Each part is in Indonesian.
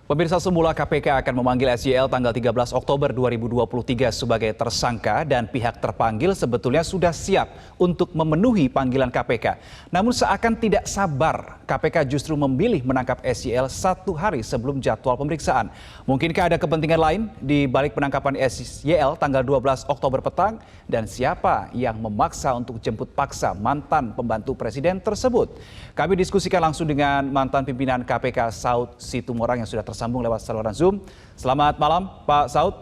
Pemirsa, semula KPK akan memanggil SYL tanggal 13 Oktober 2023 sebagai tersangka dan pihak terpanggil sebetulnya sudah siap untuk memenuhi panggilan KPK. Namun seakan tidak sabar, KPK justru memilih menangkap SYL 1 hari sebelum jadwal pemeriksaan. Mungkinkah ada kepentingan lain di balik penangkapan SYL tanggal 12 Oktober petang? Dan siapa yang memaksa untuk jemput paksa mantan pembantu presiden tersebut? Kami diskusikan langsung dengan mantan pimpinan KPK Saud Situmorang yang sudah tersambung lewat saluran Zoom. Selamat malam, Pak Saud.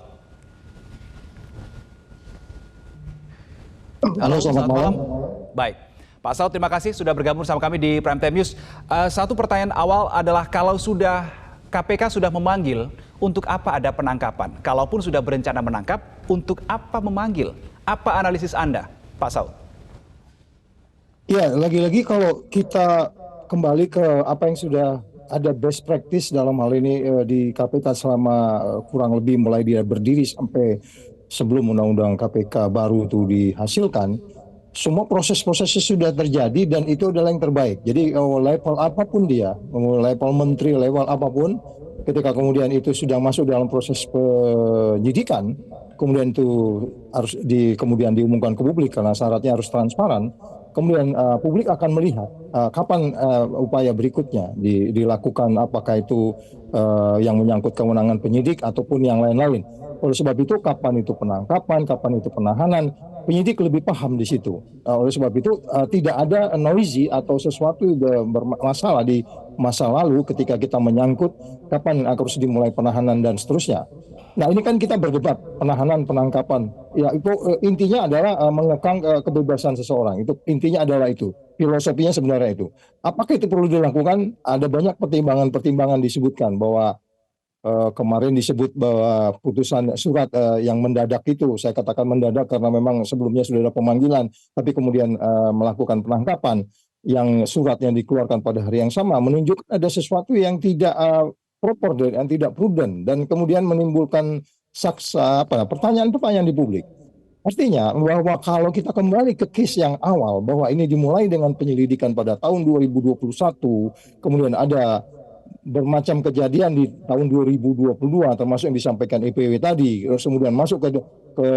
Halo, selamat malam. Baik, Pak Saud, terima kasih sudah bergabung sama kami di Prime Time News. Satu pertanyaan awal adalah kalau sudah KPK sudah memanggil, untuk apa ada penangkapan? Kalaupun sudah berencana menangkap, untuk apa memanggil? Apa analisis Anda, Pak Saud? Ya, lagi-lagi kalau kita kembali ke apa yang sudah ada best practice dalam hal ini di KPK selama kurang lebih mulai dia berdiri sampai sebelum undang-undang KPK baru itu dihasilkan, semua proses-prosesnya sudah terjadi dan itu adalah yang terbaik. Jadi level apapun dia, level menteri, level apapun, ketika kemudian itu sudah masuk dalam proses penyidikan, kemudian itu harus kemudian diumumkan ke publik karena syaratnya harus transparan. Kemudian publik akan melihat kapan upaya berikutnya dilakukan, apakah itu yang menyangkut kewenangan penyidik ataupun yang lain-lain. Oleh sebab itu, kapan itu penangkapan, kapan itu penahanan, penyidik lebih paham di situ. Oleh sebab itu tidak ada noisy atau sesuatu bermasalah di masa lalu ketika kita menyangkut kapan harus dimulai penahanan dan seterusnya. Nah, ini kan kita berdebat penahanan, penangkapan. Ya, itu intinya adalah mengekang kebebasan seseorang. Itu intinya adalah itu. Filosofinya sebenarnya itu. Apakah itu perlu dilakukan? Ada banyak pertimbangan-pertimbangan disebutkan bahwa kemarin disebut bahwa putusan surat yang mendadak itu, saya katakan mendadak karena memang sebelumnya sudah ada pemanggilan, tapi kemudian melakukan penangkapan yang surat yang dikeluarkan pada hari yang sama menunjukkan ada sesuatu yang tidak proper dan tidak prudent dan kemudian menimbulkan pertanyaan-pertanyaan di publik. Artinya bahwa kalau kita kembali ke case yang awal bahwa ini dimulai dengan penyelidikan pada tahun 2021, kemudian ada bermacam kejadian di tahun 2022 termasuk yang disampaikan EPW tadi, kemudian masuk ke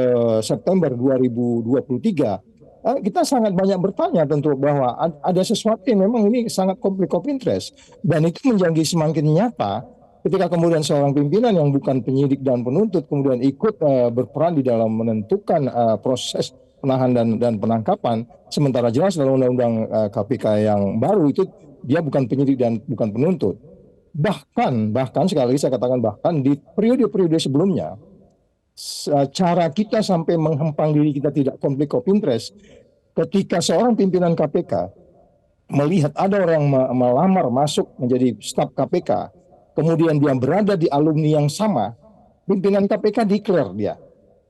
September 2023. Kita sangat banyak bertanya tentu bahwa ada sesuatu yang memang ini sangat konflik of interest dan itu menjadi semakin nyata ketika kemudian seorang pimpinan yang bukan penyidik dan penuntut kemudian ikut berperan di dalam menentukan proses penahanan dan penangkapan, sementara jelas dalam undang-undang KPK yang baru itu dia bukan penyidik dan bukan penuntut. Bahkan sekali lagi saya katakan bahkan di periode-periode sebelumnya cara kita sampai menghempang diri kita tidak konflik of interest ketika seorang pimpinan KPK melihat ada orang melamar masuk menjadi staf KPK, kemudian dia berada di alumni yang sama, pimpinan KPK declare dia,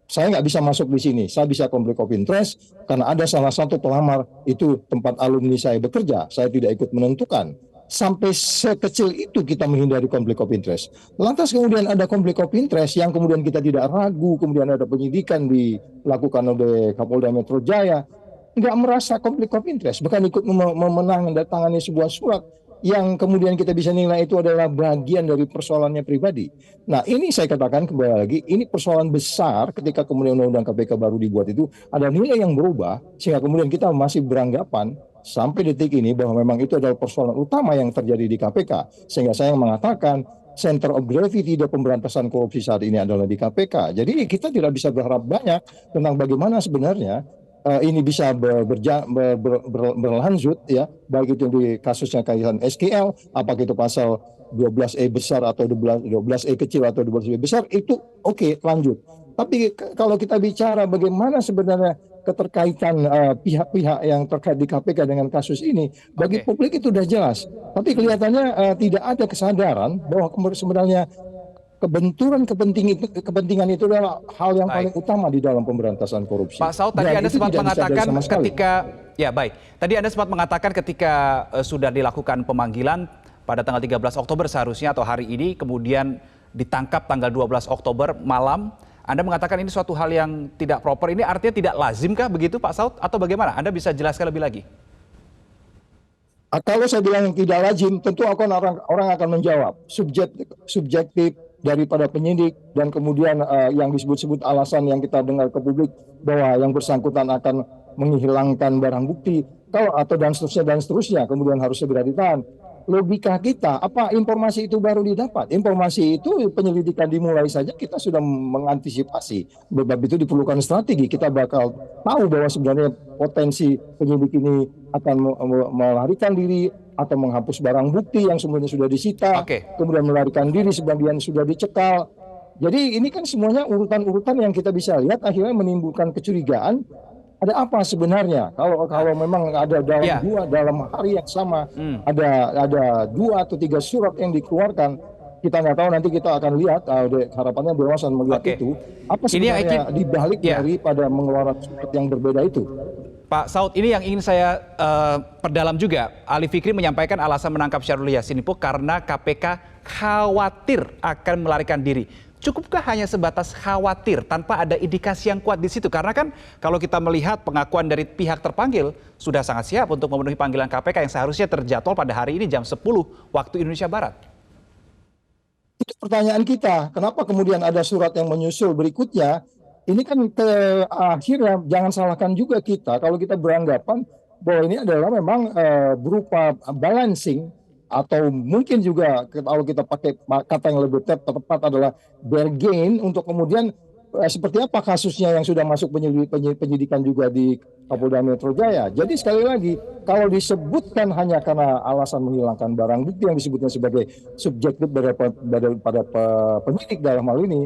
saya nggak bisa masuk di sini, saya bisa konflik of interest karena ada salah satu pelamar itu tempat alumni saya bekerja, saya tidak ikut menentukan. Sampai sekecil itu kita menghindari konflik of interest. Lantas kemudian ada konflik of interest yang kemudian kita tidak ragu, kemudian ada penyidikan dilakukan oleh Kapolda Metro Jaya, nggak merasa konflik of interest, bahkan ikut menandatangani sebuah surat yang kemudian kita bisa nilai itu adalah bagian dari persoalannya pribadi. Nah, ini saya katakan kembali lagi, ini persoalan besar ketika kemudian undang-undang KPK baru dibuat itu ada nilai yang berubah sehingga kemudian kita masih beranggapan sampai detik ini bahwa memang itu adalah persoalan utama yang terjadi di KPK. Sehingga saya mengatakan center of gravity dari pemberantasan korupsi saat ini adalah di KPK. Jadi kita tidak bisa berharap banyak tentang bagaimana sebenarnya ini bisa berlanjut ya, baik itu di kasusnya kaitan SKL, apakah itu pasal 12E besar atau 12E kecil atau 12E besar, itu oke, lanjut. Tapi kalau kita bicara bagaimana sebenarnya keterkaitan pihak-pihak yang terkait di KPK dengan kasus ini, bagi publik itu sudah jelas. Tapi kelihatannya tidak ada kesadaran bahwa sebenarnya kebenturan kepentingan itu adalah hal yang paling utama di dalam pemberantasan korupsi. Pak Saud, tadi Anda sempat mengatakan Anda sempat mengatakan ketika sudah dilakukan pemanggilan pada tanggal 13 Oktober seharusnya atau hari ini, kemudian ditangkap tanggal 12 Oktober malam. Anda mengatakan ini suatu hal yang tidak proper. Ini artinya tidak lazimkah begitu, Pak Saud, atau bagaimana? Anda bisa jelaskan lebih lagi? Kalau saya bilang tidak lazim, tentu orang akan menjawab subjektif daripada penyidik, dan kemudian yang disebut-sebut alasan yang kita dengar ke publik bahwa yang bersangkutan akan menghilangkan barang bukti, kalau atau dan seterusnya, kemudian harus segera ditahan. Logika kita, apa informasi itu baru didapat? Informasi itu penyelidikan dimulai saja kita sudah mengantisipasi. Sebab itu diperlukan strategi. Kita bakal tahu bahwa sebenarnya potensi penyidik ini akan melarikan diri atau menghapus barang bukti yang sebenarnya sudah disita, Oke. kemudian melarikan diri sebagian sudah dicekal. Jadi ini kan semuanya urutan-urutan yang kita bisa lihat akhirnya menimbulkan kecurigaan. Ada apa sebenarnya? Kalau memang ada Ya. dalam hari yang sama Hmm. ada 2 atau 3 surat yang dikeluarkan, kita nggak tahu, nanti kita akan lihat. Harapannya Dewas akan melihat Oke. itu. Apa Ini yang sebenarnya ingin- dibalik ya. daripada mengeluarkan surat yang berbeda itu? Pak Saud, ini yang ingin saya perdalam juga. Ali Fikri menyampaikan alasan menangkap Syahrul Yassin Limpo karena KPK khawatir akan melarikan diri. Cukupkah hanya sebatas khawatir tanpa ada indikasi yang kuat di situ? Karena kan kalau kita melihat pengakuan dari pihak terpanggil sudah sangat siap untuk memenuhi panggilan KPK yang seharusnya terjadwal pada hari ini jam 10 waktu Indonesia Barat. Itu pertanyaan kita. Kenapa kemudian ada surat yang menyusul berikutnya? Ini kan akhirnya jangan salahkan juga kita kalau kita beranggapan bahwa ini adalah memang berupa balancing, atau mungkin juga kalau kita pakai kata yang lebih tepat adalah bargain untuk kemudian seperti apa kasusnya yang sudah masuk penyidikan juga di Kapolda Metro Jaya. Jadi sekali lagi, kalau disebutkan hanya karena alasan menghilangkan barang bukti yang disebutnya sebagai subjektif pada penyidik dalam hal ini,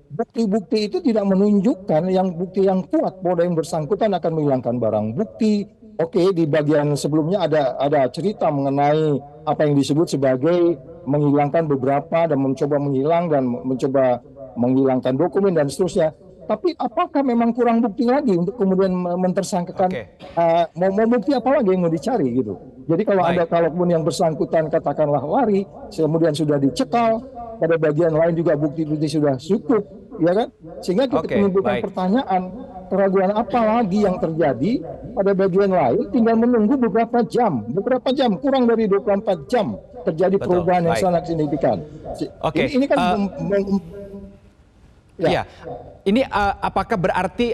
bukti-bukti itu tidak menunjukkan bukti yang kuat bahwa yang bersangkutan akan menghilangkan barang bukti. Oke, di bagian sebelumnya ada cerita mengenai apa yang disebut sebagai menghilangkan beberapa dan mencoba menghilangkan dokumen dan seterusnya. Tapi apakah memang kurang bukti lagi untuk kemudian mentersangkakan? Mau bukti apa lagi yang mau dicari gitu? Jadi kalau kemudian yang bersangkutan katakanlah lari, kemudian sudah dicekal, pada bagian lain juga bukti-bukti sudah cukup, ya kan? Sehingga kita menimbulkan pertanyaan, keraguan apa lagi yang terjadi pada bagian lain, tinggal menunggu beberapa jam, kurang dari 24 jam terjadi perubahan yang sangat signifikan. Ini kan ya. Ini apakah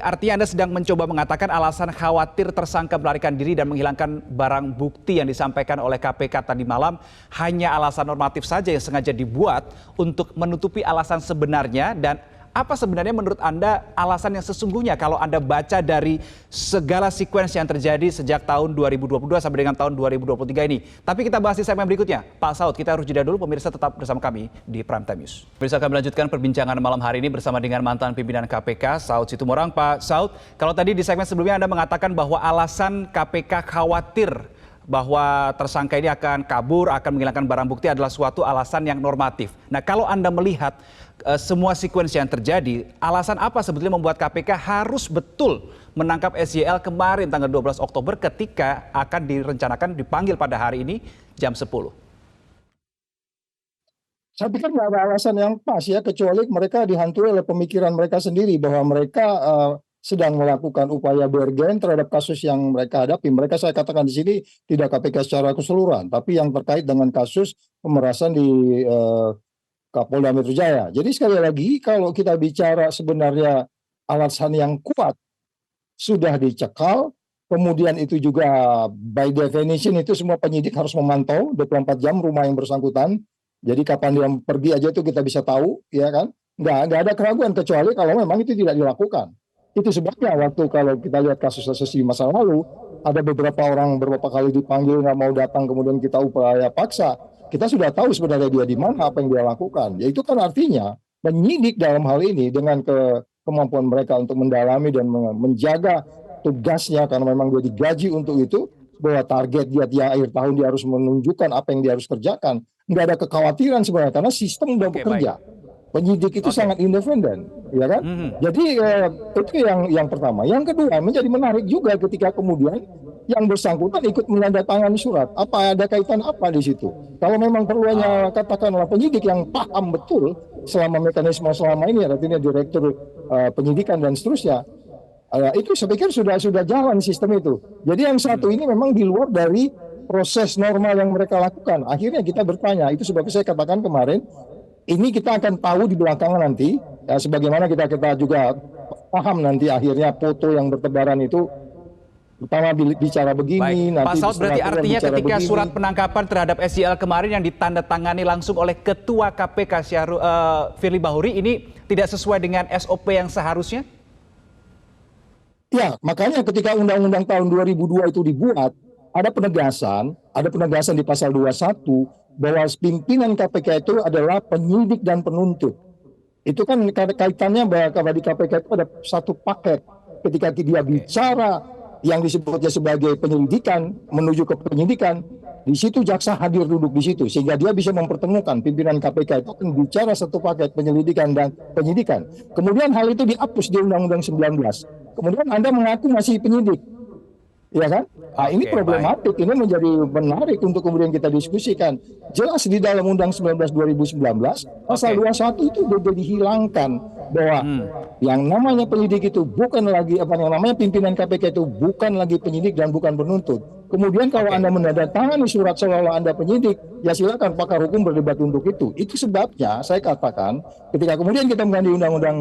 artinya Anda sedang mencoba mengatakan alasan khawatir tersangka melarikan diri dan menghilangkan barang bukti yang disampaikan oleh KPK tadi malam hanya alasan normatif saja yang sengaja dibuat untuk menutupi alasan sebenarnya? Dan apa sebenarnya menurut Anda alasan yang sesungguhnya kalau Anda baca dari segala sekuens yang terjadi sejak tahun 2022 sampai dengan tahun 2023 ini? Tapi kita bahas di segmen berikutnya. Pak Saud, kita harus jeda dulu. Pemirsa tetap bersama kami di Prime Time News. Pemirsa akan melanjutkan perbincangan malam hari ini bersama dengan mantan pimpinan KPK, Saud Situmorang. Pak Saud, kalau tadi di segmen sebelumnya Anda mengatakan bahwa alasan KPK khawatir bahwa tersangka ini akan kabur, akan menghilangkan barang bukti adalah suatu alasan yang normatif. Nah, kalau Anda melihat semua sekuens yang terjadi, alasan apa sebetulnya membuat KPK harus betul menangkap SYL kemarin tanggal 12 Oktober ketika akan direncanakan dipanggil pada hari ini jam 10? Saya pikir nggak ada alasan yang pas ya, kecuali mereka dihantui oleh pemikiran mereka sendiri bahwa mereka sedang melakukan upaya bergen terhadap kasus yang mereka hadapi. Mereka, saya katakan di sini, tidak KPK secara keseluruhan, tapi yang terkait dengan kasus pemerasan di Kapolda Metro Jaya. Jadi sekali lagi, kalau kita bicara sebenarnya alasan yang kuat, sudah dicekal, kemudian itu juga by definition itu semua penyidik harus memantau 24 jam rumah yang bersangkutan. Jadi kapan dia pergi aja itu kita bisa tahu, ya kan? Nggak ada keraguan, kecuali kalau memang itu tidak dilakukan. Itu sebabnya waktu kalau kita lihat kasus-kasus di masa lalu, ada beberapa orang beberapa kali dipanggil nggak mau datang, kemudian kita upaya paksa. Kita sudah tahu sebenarnya dia di mana, apa yang dia lakukan. Ya itu kan artinya penyidik dalam hal ini dengan kemampuan mereka untuk mendalami dan menjaga tugasnya, karena memang dia digaji untuk itu, bahwa target dia di akhir tahun dia harus menunjukkan apa yang dia harus kerjakan. Nggak ada kekhawatiran sebenarnya, karena sistem udah bekerja. Penyidik itu sangat independen, ya kan? Jadi itu yang pertama. Yang kedua, menjadi menarik juga ketika kemudian yang bersangkutan ikut menandatangani surat. Apa ada kaitan apa di situ? Kalau memang perlunya katakanlah penyidik yang paham betul selama mekanisme selama ini, artinya direktur penyidikan dan seterusnya, itu saya pikir sudah jalan sistem itu. Jadi yang satu ini memang di luar dari proses normal yang mereka lakukan. Akhirnya kita bertanya, itu sebabnya saya katakan kemarin, ini kita akan tahu di belakangan nanti, ya, sebagaimana kita juga paham nanti akhirnya foto yang bertebaran itu, pertama bicara begini, Baik, Pak nanti Saud, berarti setelah itu artinya bicara ketika begini. surat penangkapan terhadap SJL kemarin yang ditandatangani langsung oleh Ketua KPK Firly Bahuri ini tidak sesuai dengan SOP yang seharusnya? Ya, makanya ketika Undang-Undang tahun 2002 itu dibuat, ada penegasan di pasal 21 bahwa pimpinan KPK itu adalah penyidik dan penuntut. Itu kan kaitannya bahwa di KPK itu ada satu paket. Ketika dia bicara yang disebutnya sebagai penyelidikan menuju ke penyidikan, di situ jaksa hadir duduk di situ sehingga dia bisa mempertemukan pimpinan KPK itu akan bicara satu paket penyelidikan dan penyidikan. Kemudian hal itu dihapus di Undang-Undang 19. Kemudian Anda mengaku masih penyidik. Ya kan? Nah, ini problematik, ini menjadi menarik untuk kemudian kita diskusikan. Jelas di dalam Undang 19 2019, pasal 21 itu sudah dihilangkan bahwa yang namanya penyidik itu bukan lagi yang namanya pimpinan KPK itu bukan lagi penyidik dan bukan penuntut. Kemudian kalau Anda menandatangani surat seolah-olah Anda penyidik, ya silakan pakar hukum berdebat untuk itu. Itu sebabnya saya katakan ketika kemudian kita mengganti Undang-Undang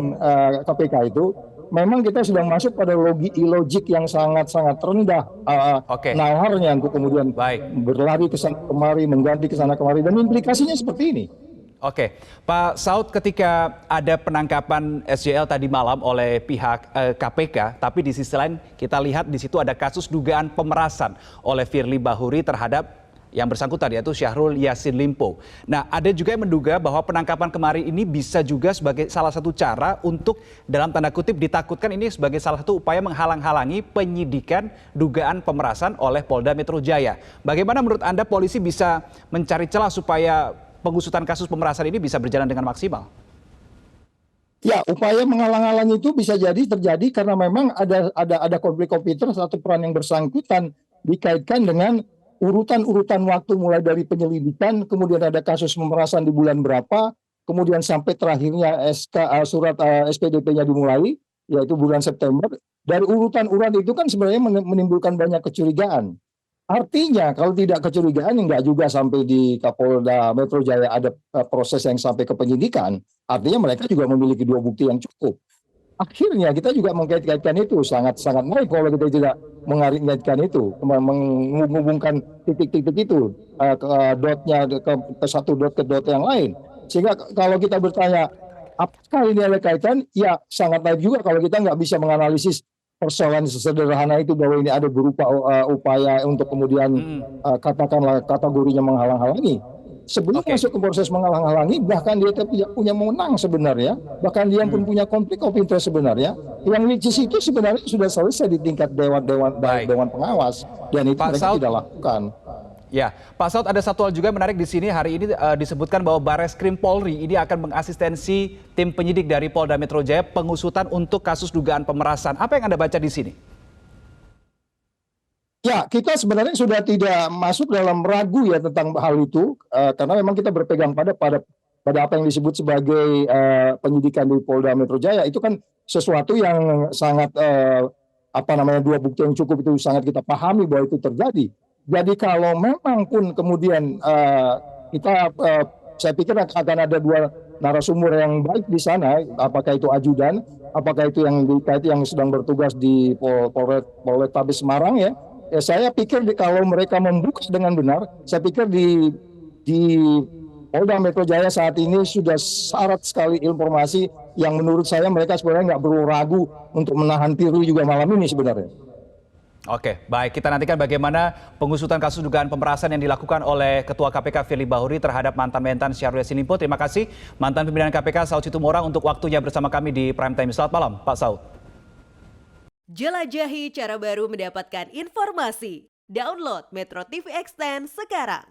KPK itu, memang kita sudah masuk pada logik yang sangat-sangat rendah nalarnya untuk kemudian berlari ke sana kemari, mengganti ke sana kemari, dan implikasinya seperti ini. Oke, Pak Saud, ketika ada penangkapan SJL tadi malam oleh pihak KPK, tapi di sisi lain kita lihat di situ ada kasus dugaan pemerasan oleh Firly Bahuri terhadap yang bersangkutan, yaitu Syahrul Yassin Limpo. Nah, ada juga yang menduga bahwa penangkapan kemarin ini bisa juga sebagai salah satu cara untuk dalam tanda kutip ditakutkan ini sebagai salah satu upaya menghalang-halangi penyidikan dugaan pemerasan oleh Polda Metro Jaya. Bagaimana menurut Anda polisi bisa mencari celah supaya pengusutan kasus pemerasan ini bisa berjalan dengan maksimal? Ya, upaya menghalang-halangi itu bisa jadi terjadi karena memang ada konflik of interest atau peran yang bersangkutan dikaitkan dengan urutan-urutan waktu mulai dari penyelidikan, kemudian ada kasus pemerasan di bulan berapa, kemudian sampai terakhirnya surat SPDP-nya dimulai, yaitu bulan September. Dari urutan-urutan itu kan sebenarnya menimbulkan banyak kecurigaan. Artinya kalau tidak kecurigaan, enggak juga sampai di Kapolda Metro Jaya ada proses yang sampai ke penyidikan. Artinya mereka juga memiliki dua bukti yang cukup. Akhirnya kita juga mengkait-kaitkan itu, sangat-sangat baik kalau kita tidak mengaitkan itu, menghubungkan titik-titik itu, dotnya ke satu dot ke dot yang lain. Sehingga kalau kita bertanya, apakah ini ada kaitan? Ya sangat baik juga kalau kita nggak bisa menganalisis persoalan sesederhana itu bahwa ini ada berupa upaya untuk kemudian katakanlah kategorinya menghalang-halangi. Sebelum masuk ke proses menghalang-halangi, bahkan dia tidak punya wewenang sebenarnya, bahkan dia pun punya konflik of interest sebenarnya. Yang which itu sebenarnya sudah selesai di tingkat dewan pengawas, dan itu mereka tidak lakukan. Ya, Pak Saud, ada satu hal juga menarik di sini. Hari ini disebutkan bahwa Barreskrim Polri ini akan mengasistensi tim penyidik dari Polda Metro Jaya pengusutan untuk kasus dugaan pemerasan. Apa yang Anda baca di sini? Ya, kita sebenarnya sudah tidak masuk dalam ragu ya tentang hal itu, karena memang kita berpegang pada apa yang disebut sebagai penyidikan di Polda Metro Jaya. Itu kan sesuatu yang sangat dua bukti yang cukup itu sangat kita pahami bahwa itu terjadi. Jadi kalau memang pun kemudian saya pikir akan ada dua narasumber yang baik di sana, apakah itu ajudan, apakah itu yang sedang bertugas di Polrestabes Semarang ya. Ya, saya pikir kalau mereka membuka dengan benar, saya pikir di Polda Metro Jaya saat ini sudah syarat sekali informasi yang menurut saya mereka sebenarnya nggak perlu ragu untuk menahan Firly juga malam ini sebenarnya. Oke, baik. Kita nantikan bagaimana pengusutan kasus dugaan pemerasan yang dilakukan oleh Ketua KPK Firly Bahuri terhadap mantan mentan Syahrul Yassin Limpo. Terima kasih mantan pimpinan KPK Saud Situmorang untuk waktunya bersama kami di Prime Time. Selamat malam, Pak Saud. Jelajahi cara baru mendapatkan informasi. Download Metro TV Extend sekarang.